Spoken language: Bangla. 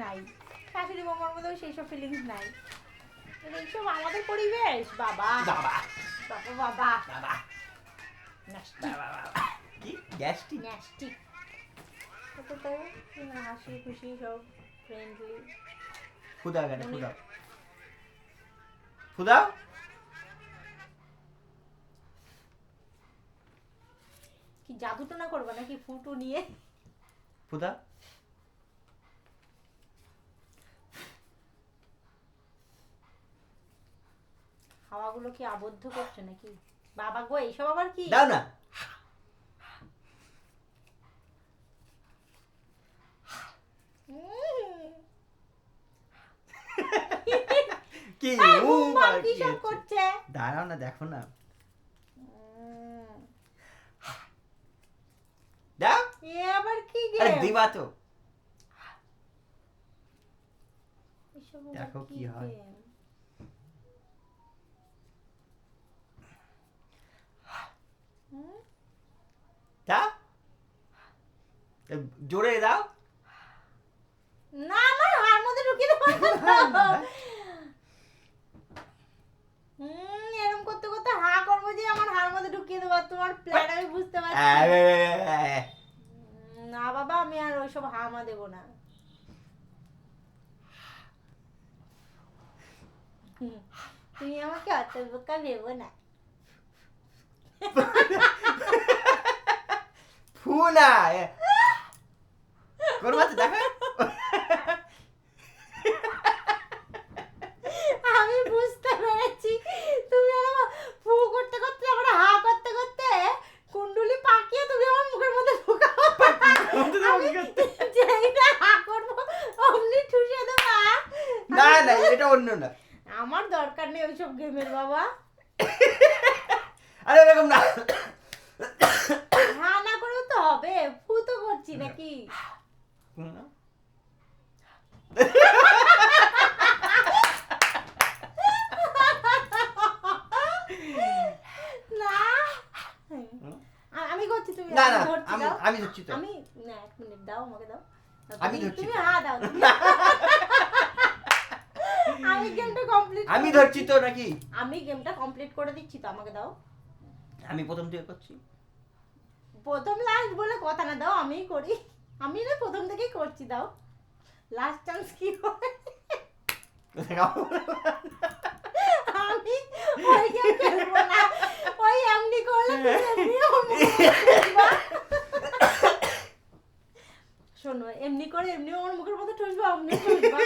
নাই, শাশুড়ি বৌমার মধ্যেও সেই সব ফিলিংস নাই। এইসব আমাদের পরিবেশ। বাবা বাবা বাবা বাবা বাবা কি গ্যাস্ট্রিক ন্যাস্টি। কত তো হাসি খুশি সব ফ্রেন্ডলি। ফুদাও কেন ফুদাও ফুদাও কি জাদুটনা করবা নাকি ফুটু নিয়ে? ফুদা হাওয়াগুলো কি আবদ্ধ করছে নাকি? বাবা গো এইসব আবার কি? দাও না কি কি সব করছে? দাঁড়াও না দেখো না দাও এ আবার কি আরে গেম? দিবা তো এসব আবার দেখো কি হয়। game? হুম? দাও জোরে দাও না আমার হার মধ্যে ঢুকিয়ে দেবো। এরকম করতে করতে হা করবো যে আমার হার মধ্যে ঢুকিয়ে দেবো। তোমার প্ল্যান আমি বুঝতে পারছি। না বাবা আমি আর ওইসব হামা দেবো না। তুমি আমাকে অত বোকা ভেবো না। ফু না করবা তো দেখো আমি বুঝতে পেরেছি তুমি আমার ফু করতে করতে আমার হা করতে করতে কুণ্ডুলি পাকিয়ে তুমি আমার মুখের মধ্যে ঢোকাও। আমি যেই না হা করবো অমনি ঠুসে দেবা। না না এটা অন্য না আমার দরকার নেই ওইসব গেমের বাবা। আরে এরকম না হা না করেও তো হবে, ফু তো করছি নাকি? না আমি করছি তুমি না না ধরছি আমি দাও। আমি ধরছি তো আমি না এক মিনিট দাও আমাকে দাও। আমি ধরছি তুমি তো। হা দাও তুমি। আমি গেমটা কমপ্লিট আমি ধরছি তো নাকি আমি গেমটা কমপ্লিট করে দিচ্ছি তো আমাকে দাও। আমি প্রথম থেকে করছি প্রথম লাস্ট বলে কথা না, দাও আমিই করি। আমি না প্রথম থেকেই করছি, দাও লাস্ট চান্স কি হয়। আমি ওই গেম খেলবো না, ওই এমনি করলে তুমি এমনি ওর মুখে ঠুসবা। শোনো এমনি করে এমনি ওর মুখের মধ্যে ঠুসবা, অমনি ঠুসবা।